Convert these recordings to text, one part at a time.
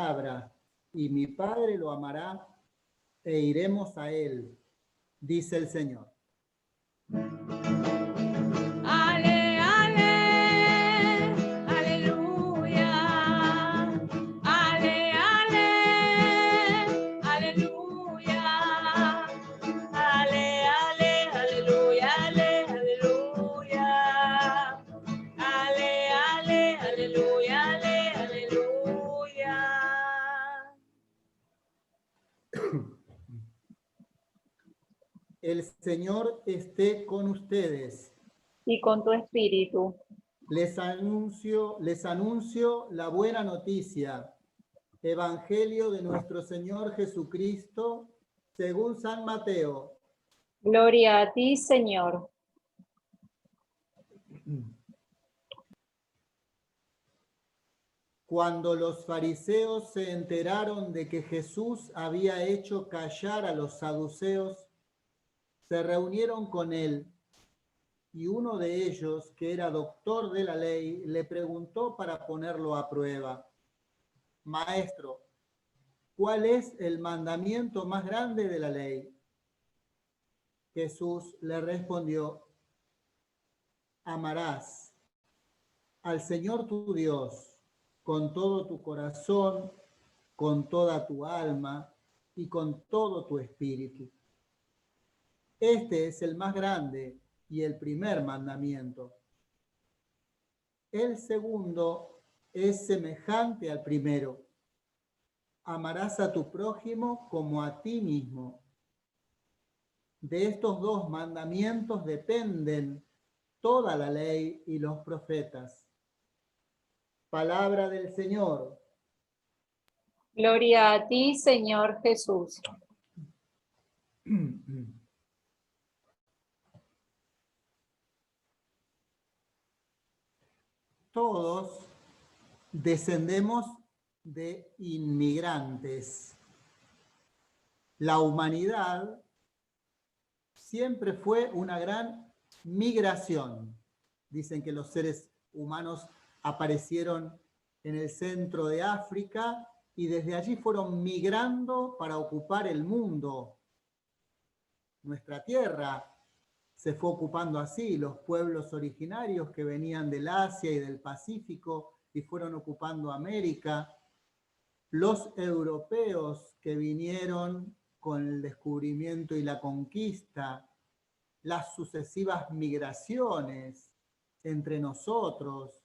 palabra, y mi Padre lo amará, e iremos a él, dice el Señor. Ale, ale, aleluya. Ale, ale, aleluya. Ale, ale, aleluya, ale, aleluya. Ale, ale, aleluya, ale, aleluya. El Señor esté con ustedes. Y con tu espíritu. Les anuncio la buena noticia. Evangelio de nuestro Señor Jesucristo, según San Mateo. Gloria a ti, Señor. Cuando los fariseos se enteraron de que Jesús había hecho callar a los saduceos, se reunieron con él, y uno de ellos, que era doctor de la ley, le preguntó para ponerlo a prueba: Maestro, ¿cuál es el mandamiento más grande de la ley? Jesús le respondió: amarás al Señor tu Dios con todo tu corazón, con toda tu alma y con todo tu espíritu. Este es el más grande y el primer mandamiento. El segundo es semejante al primero: amarás a tu prójimo como a ti mismo. De estos dos mandamientos dependen toda la ley y los profetas. Palabra del Señor. Gloria a ti, Señor Jesús. Todos descendemos de inmigrantes. La humanidad siempre fue una gran migración. Dicen que los seres humanos aparecieron en el centro de África y desde allí fueron migrando para ocupar el mundo. Nuestra tierra se fue ocupando así, los pueblos originarios que venían del Asia y del Pacífico y fueron ocupando América, los europeos que vinieron con el descubrimiento y la conquista, las sucesivas migraciones entre nosotros,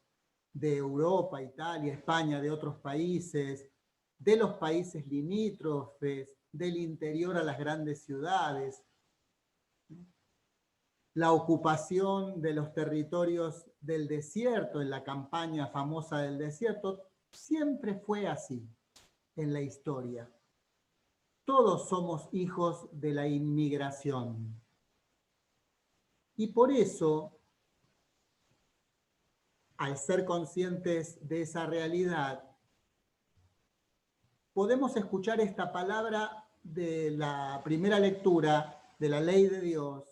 de Europa, Italia, España, de otros países, de los países limítrofes, del interior a las grandes ciudades, la ocupación de los territorios del desierto, en la campaña famosa del desierto, siempre fue así en la historia. Todos somos hijos de la inmigración. Y por eso, al ser conscientes de esa realidad, podemos escuchar esta palabra de la primera lectura de la ley de Dios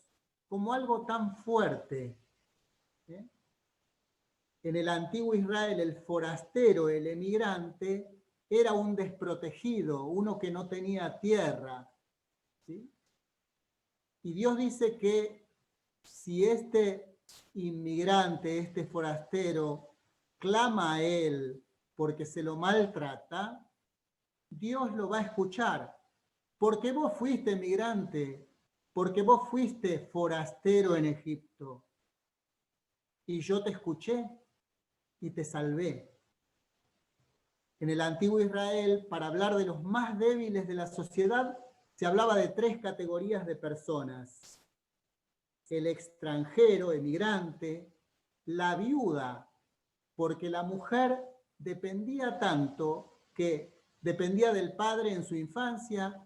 como algo tan fuerte. En el antiguo Israel, el forastero, el emigrante, era un desprotegido, uno que no tenía tierra. ¿Sí? Y Dios dice que si este inmigrante, este forastero, clama a él porque se lo maltrata, Dios lo va a escuchar. Porque vos fuiste emigrante, porque vos fuiste forastero en Egipto. Y yo te escuché y te salvé. En el antiguo Israel, para hablar de los más débiles de la sociedad, se hablaba de 3 categorías de personas: el extranjero, emigrante, la viuda, porque la mujer dependía tanto que dependía del padre en su infancia,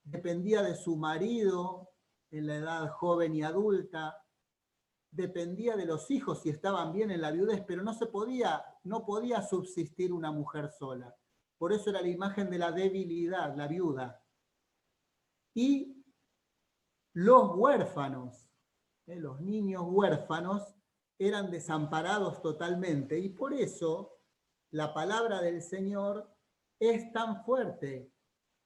dependía de su marido en la edad joven y adulta, dependía de los hijos si estaban bien en la viudez, pero no podía subsistir una mujer sola. Por eso era la imagen de la debilidad, la viuda. Y los huérfanos, los niños huérfanos, eran desamparados totalmente. Y por eso la palabra del Señor es tan fuerte.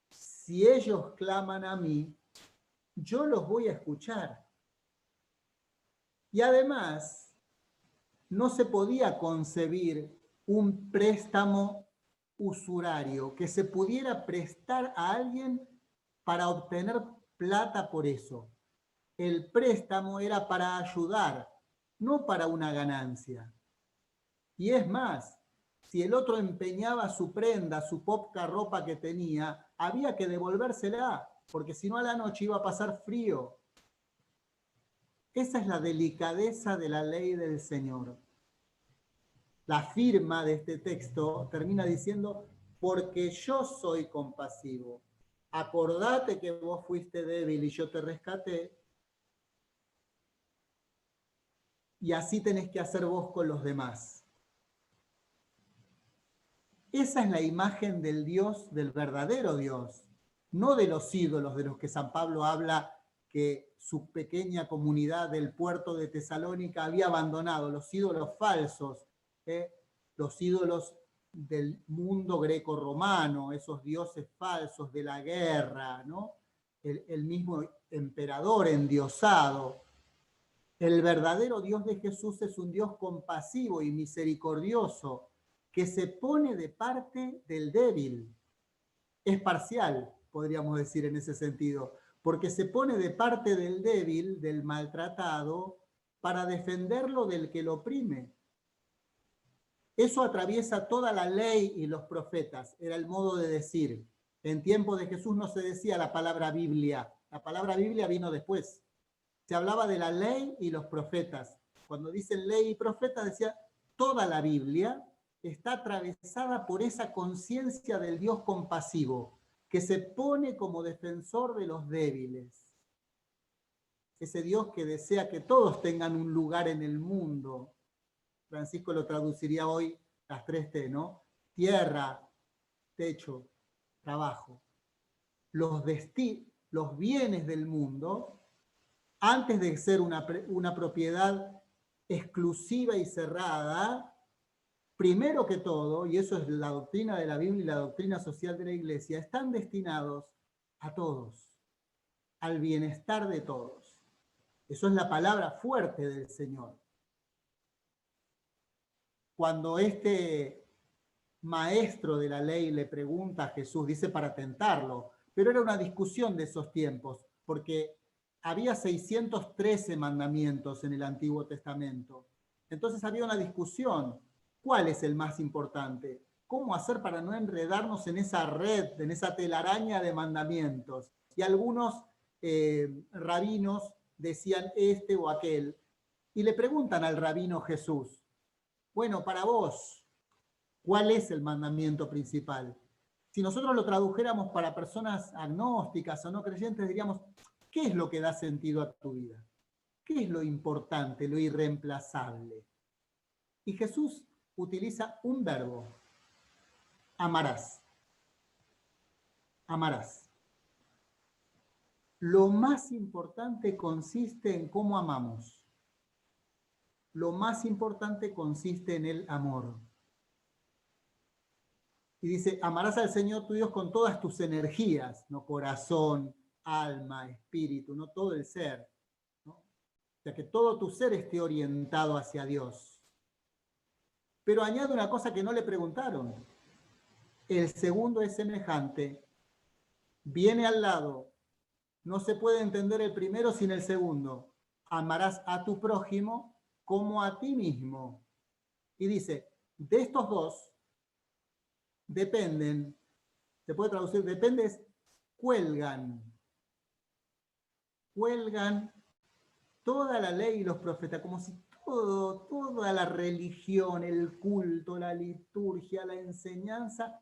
Si ellos claman a mí, yo los voy a escuchar. Y además, no se podía concebir un préstamo usurario que se pudiera prestar a alguien para obtener plata por eso. El préstamo era para ayudar, no para una ganancia. Y es más, si el otro empeñaba su prenda, su poca ropa que tenía, había que devolvérsela, porque si no a la noche iba a pasar frío. Esa es la delicadeza de la ley del Señor. La firma de este texto termina diciendo, porque yo soy compasivo. Acordate que vos fuiste débil y yo te rescaté. Y así tenés que hacer vos con los demás. Esa es la imagen del Dios, del verdadero Dios, no de los ídolos de los que San Pablo habla que su pequeña comunidad del puerto de Tesalónica había abandonado, los ídolos falsos, los ídolos del mundo greco-romano, esos dioses falsos de la guerra, ¿no? El mismo emperador endiosado. El verdadero Dios de Jesús es un Dios compasivo y misericordioso, que se pone de parte del débil. Es parcial, podríamos decir en ese sentido, porque se pone de parte del débil, del maltratado, para defenderlo del que lo oprime. Eso atraviesa toda la ley y los profetas, era el modo de decir. En tiempo de Jesús no se decía la palabra Biblia, la palabra Biblia vino después. Se hablaba de la ley y los profetas. Cuando dicen ley y profetas, decía toda la Biblia está atravesada por esa conciencia del Dios compasivo, que se pone como defensor de los débiles. Ese Dios que desea que todos tengan un lugar en el mundo. Francisco lo traduciría hoy las 3T, ¿no? Tierra, techo, trabajo. Los bienes del mundo, antes de ser una propiedad exclusiva y cerrada, primero que todo, y eso es la doctrina de la Biblia y la doctrina social de la Iglesia, están destinados a todos, al bienestar de todos. Eso es la palabra fuerte del Señor. Cuando este maestro de la ley le pregunta a Jesús, dice para tentarlo, pero era una discusión de esos tiempos, porque había 613 mandamientos en el Antiguo Testamento. Entonces había una discusión. ¿Cuál es el más importante? ¿Cómo hacer para no enredarnos en esa red, en esa telaraña de mandamientos? Y algunos rabinos decían este o aquel. Y le preguntan al rabino Jesús, bueno, para vos, ¿cuál es el mandamiento principal? Si nosotros lo tradujéramos para personas agnósticas o no creyentes, diríamos, ¿qué es lo que da sentido a tu vida? ¿Qué es lo importante, lo irreemplazable? Y Jesús utiliza un verbo, amarás. Amarás. Lo más importante consiste en cómo amamos. Lo más importante consiste en el amor. Y dice, amarás al Señor tu Dios con todas tus energías, no corazón, alma, espíritu, no todo el ser, ¿no? O sea, que todo tu ser esté orientado hacia Dios. Pero añade una cosa que no le preguntaron. El segundo es semejante, viene al lado. No se puede entender el primero sin el segundo. Amarás a tu prójimo como a ti mismo. Y dice, de estos dos dependen, se puede traducir, dependes, cuelgan toda la ley y los profetas, como si toda la religión, el culto, la liturgia, la enseñanza,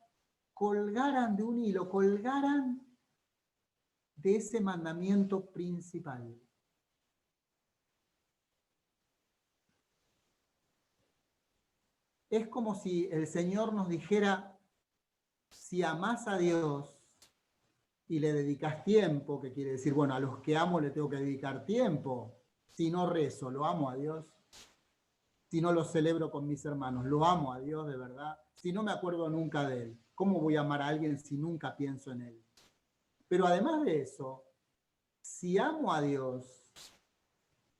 colgaran de un hilo, colgaran de ese mandamiento principal. Es como si el Señor nos dijera, si amás a Dios y le dedicas tiempo, que quiere decir, bueno, a los que amo le tengo que dedicar tiempo. Si no rezo, ¿lo amo a Dios? Si no lo celebro con mis hermanos, ¿lo amo a Dios de verdad? Si no me acuerdo nunca de Él, ¿Cómo voy a amar a alguien si nunca pienso en él? Pero además de eso, si amo a Dios,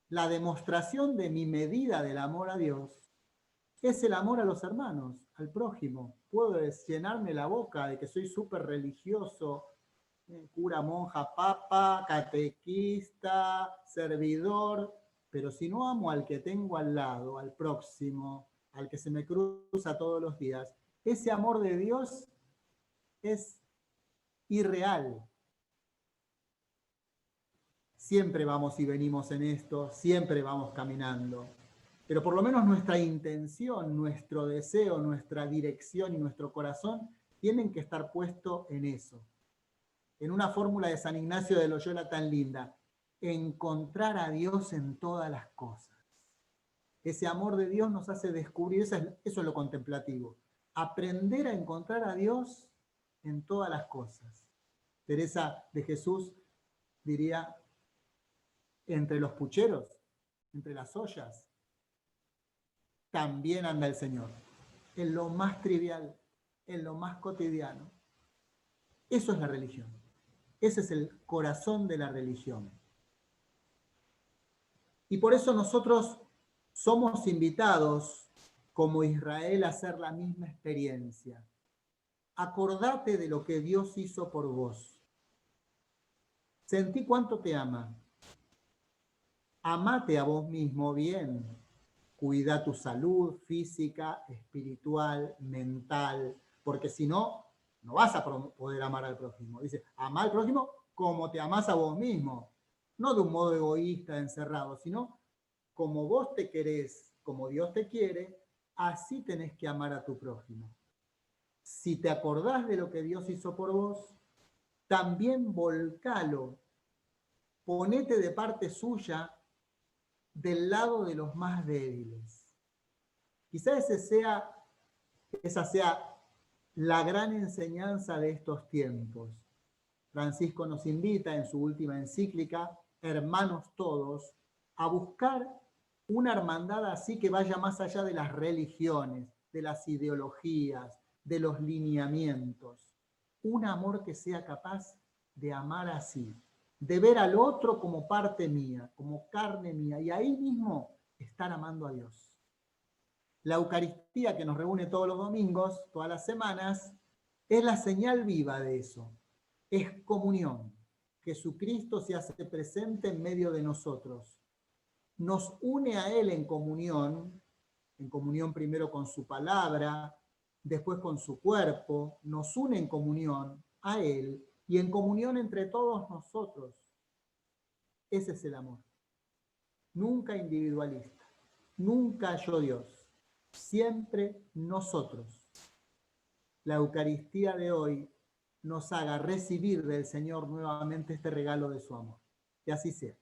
la demostración de mi medida del amor a Dios es el amor a los hermanos, al prójimo. Puedo llenarme la boca de que soy súper religioso, cura, monja, papa, catequista, servidor, pero si no amo al que tengo al lado, al próximo, al que se me cruza todos los días, ese amor de Dios es irreal. Siempre vamos y venimos en esto, siempre vamos caminando, pero por lo menos nuestra intención, nuestro deseo, nuestra dirección y nuestro corazón tienen que estar puestos en eso. En una fórmula de San Ignacio de Loyola tan linda, encontrar a Dios en todas las cosas. Ese amor de Dios nos hace descubrir, eso es lo contemplativo, aprender a encontrar a Dios en todas las cosas. Teresa de Jesús diría, entre los pucheros, entre las ollas, también anda el Señor, en lo más trivial, en lo más cotidiano. Eso es la religión. Ese es el corazón de la religión. Y por eso nosotros somos invitados, como Israel, a hacer la misma experiencia. Acordate de lo que Dios hizo por vos. Sentí cuánto te ama. Amate a vos mismo bien. Cuida tu salud física, espiritual, mental, porque si no, no vas a poder amar al prójimo. Dice, ama al prójimo como te amás a vos mismo. No de un modo egoísta, encerrado, sino como vos te querés, como Dios te quiere, así tenés que amar a tu prójimo. Si te acordás de lo que Dios hizo por vos, también volcalo. Ponete de parte suya del lado de los más débiles. Quizás esa sea la gran enseñanza de estos tiempos. Francisco nos invita en su última encíclica, Hermanos Todos, a buscar una hermandad así que vaya más allá de las religiones, de las ideologías, de los lineamientos. Un amor que sea capaz de amar así, de ver al otro como parte mía, como carne mía, y ahí mismo estar amando a Dios. La Eucaristía que nos reúne todos los domingos, todas las semanas, es la señal viva de eso. Es comunión. Jesucristo se hace presente en medio de nosotros. Nos une a Él en comunión primero con su palabra, después con su cuerpo, nos une en comunión a Él y en comunión entre todos nosotros. Ese es el amor. Nunca individualista, nunca yo Dios, siempre nosotros. La Eucaristía de hoy nos haga recibir del Señor nuevamente este regalo de su amor. Que así sea.